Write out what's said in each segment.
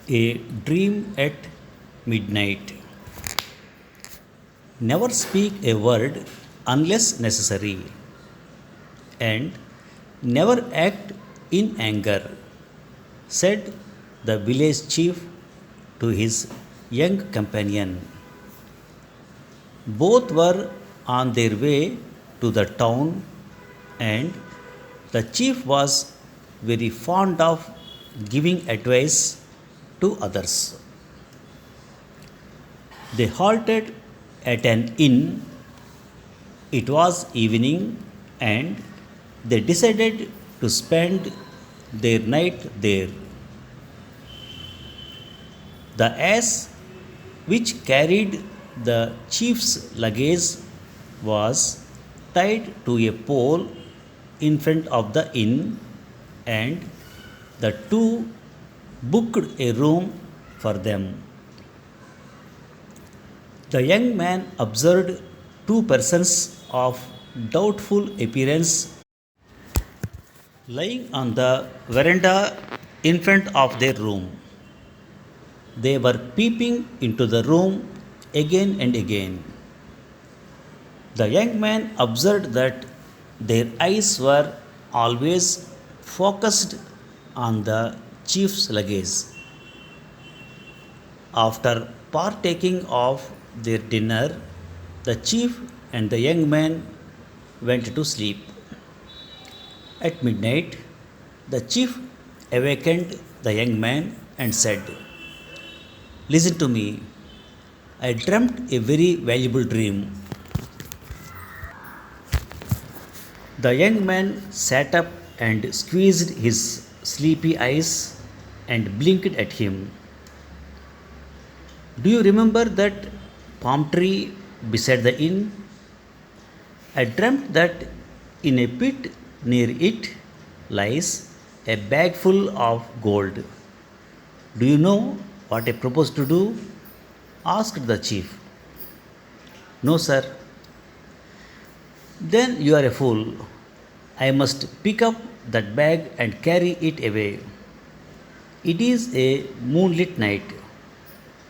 A dream at midnight. Never speak a word unless necessary, and never act in anger, said the village chief to his young companion. Both were on their way to the town, and the chief was very fond of giving advice to others. They halted at an inn. It was evening, and they decided to spend their night there. The ass which carried the chief's luggage was tied to a pole in front of the inn, and the two booked a room for them. The young man observed two persons of doubtful appearance lying on the veranda in front of their room. They were peeping into the room again and again. The young man observed that their eyes were always focused on the chief's luggage. After partaking of their dinner, the chief and the young man went to sleep. At midnight, the chief awakened the young man and said, "Listen to me. I dreamt a very valuable dream." The young man sat up and squeezed his sleepy eyes and blinked at him. "Do you remember that palm tree beside the inn? I dreamt that in a pit near it lies a bag full of gold. Do you know what I propose to do?" asked the chief. "No, sir." "Then you are a fool. I must pick up that bag and carry it away. It is a moonlit night.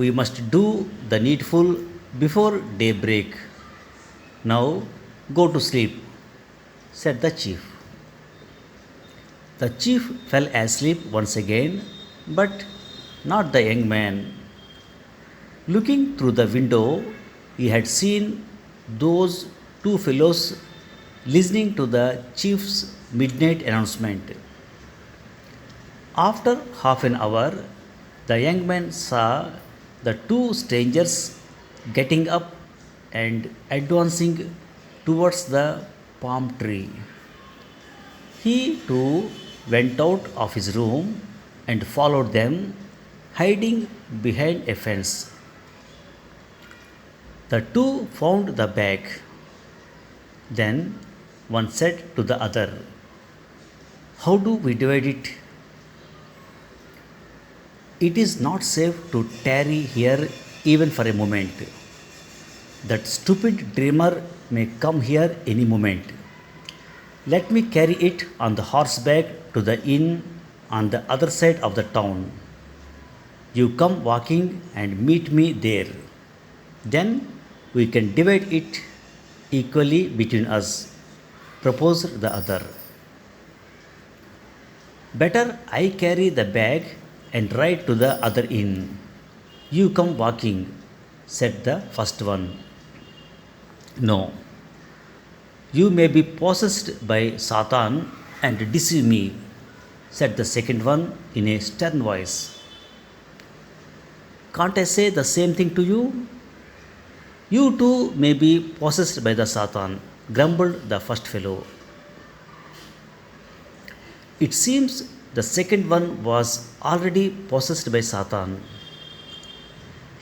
We must do the needful before daybreak. Now go to sleep," said the chief. The chief fell asleep once again, but not the young man. Looking through the window, he had seen those two fellows listening to the chief's midnight announcement. After half an hour, the young man saw the two strangers getting up and advancing towards the palm tree. He too went out of his room and followed them, hiding behind a fence. The two found the bag. Then one said to the other, "How do we divide it? It is not safe to tarry here even for a moment. That stupid dreamer may come here any moment. Let me carry it on the horseback to the inn on the other side of the town. You come walking and meet me there. Then we can divide it equally between us," proposed the other. "Better I carry the bag and ride to the other inn. You come walking," said the first one. "No, you may be possessed by Satan and deceive me," said the second one in a stern voice. "Can't I say the same thing to you? You too may be possessed by the Satan," grumbled the first fellow. It seems the second one was already possessed by Satan.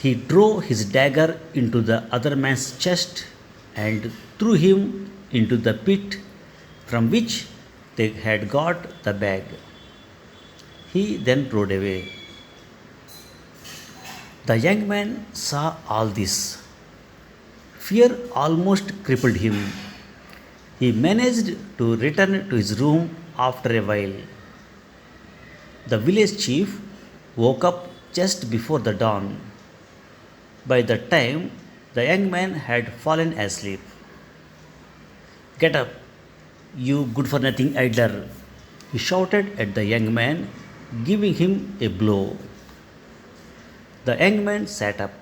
He drove his dagger into the other man's chest and threw him into the pit from which they had got the bag. He then rode away. The young man saw all this. Fear almost crippled him. He managed to return to his room after a while. The village chief woke up just before the dawn. By that time, the young man had fallen asleep. Get up, you good for nothing idler, he shouted at the young man, giving him a blow. The young man sat up.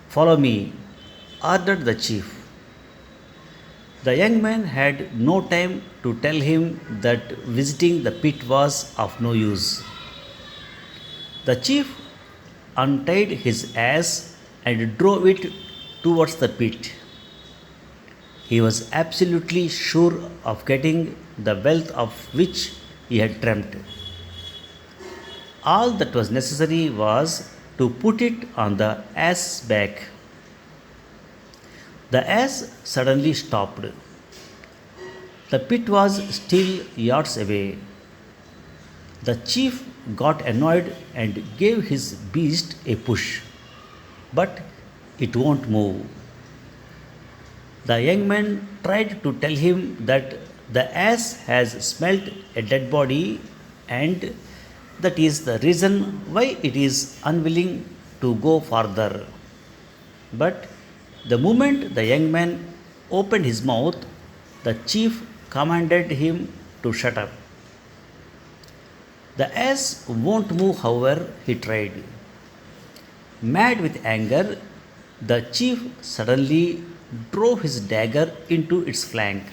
Follow me, ordered the chief. The young man had no time to tell him that visiting the pit was of no use. The chief untied his ass and drove it towards the pit. He was absolutely sure of getting the wealth of which he had dreamt. All that was necessary was to put it on the ass's back. The ass suddenly stopped. The pit was still yards away. The chief got annoyed and gave his beast a push, but it won't move. The young man tried to tell him that the ass has smelt a dead body and that is the reason why it is unwilling to go farther. But the moment the young man opened his mouth, the chief commanded him to shut up. The ass won't move, however, he tried. Mad with anger, the chief suddenly drove his dagger into its flank.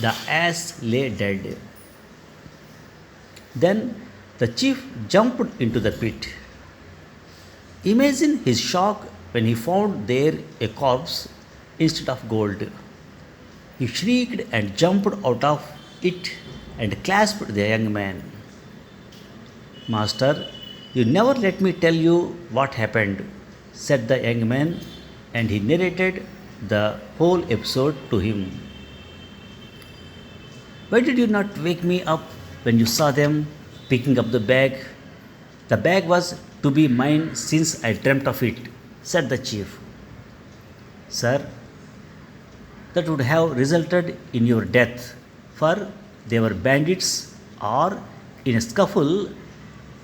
The ass lay dead. Then the chief jumped into the pit. Imagine his shock when he found there a corpse instead of gold. He shrieked and jumped out of it and clasped the young man. Master, you never let me tell you what happened, said the young man, and he narrated the whole episode to him. Why did you not wake me up when you saw them picking up the bag? The bag was to be mine since I dreamt of it, said the chief. Sir, that would have resulted in your death, for they were bandits or in a scuffle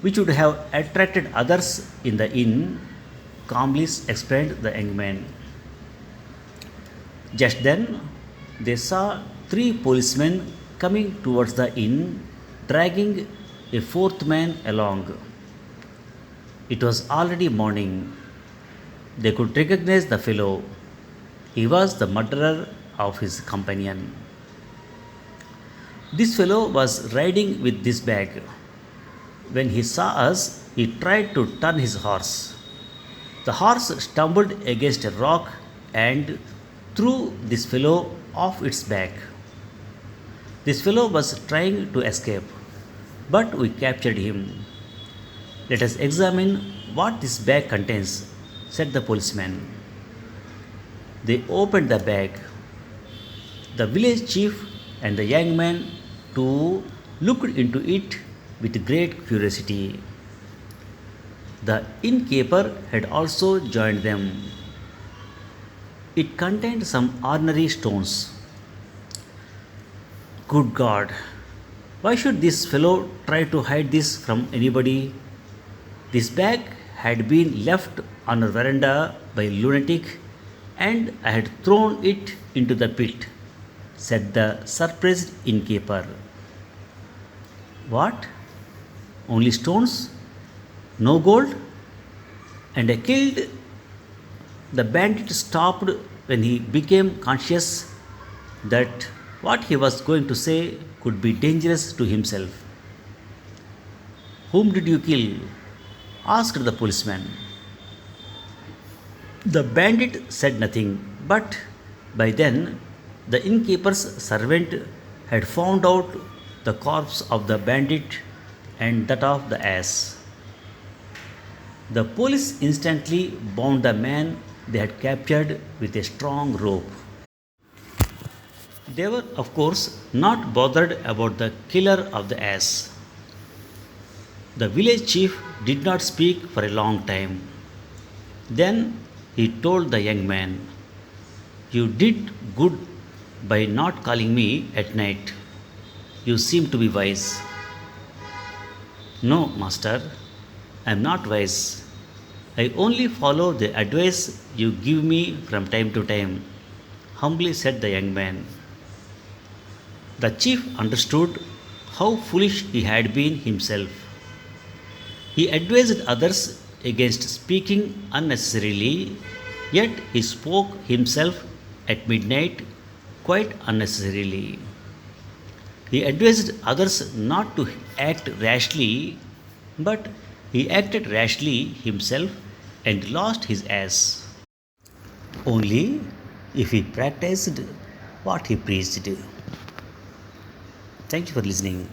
which would have attracted others in the inn, calmly explained the young man. Just then, they saw three policemen coming towards the inn, dragging a fourth man along. It was already morning. They could recognize the fellow. He was the murderer of his companion. This fellow was riding with this bag. When he saw us, he tried to turn his horse. The horse stumbled against a rock and threw this fellow off its back. This fellow was trying to escape, but we captured him. Let us examine what this bag contains, said the policeman. They opened the bag. The village chief and the young man too looked into it with great curiosity. The innkeeper had also joined them. It contained some ordinary stones. Good God, why should this fellow try to hide this from anybody? This bag had been left on a veranda by a lunatic and I had thrown it into the pit, said the surprised innkeeper. What? Only stones? No gold? And I killed. The bandit stopped when he became conscious that what he was going to say could be dangerous to himself. Whom did you kill? Asked the policeman. The bandit said nothing, but by then the innkeeper's servant had found out the corpse of the bandit and that of the ass. The police instantly bound the man they had captured with a strong rope. They were, of course, not bothered about the killer of the ass. The village chief did not speak for a long time. Then he told the young man, You did good by not calling me at night. You seem to be wise. No, master, I am not wise. I only follow the advice you give me from time to time, humbly said the young man. The chief understood how foolish he had been himself. He advised others against speaking unnecessarily, yet he spoke himself at midnight quite unnecessarily. He advised others not to act rashly, but he acted rashly himself and lost his ass. Only if he practiced what he preached. Thank you for listening.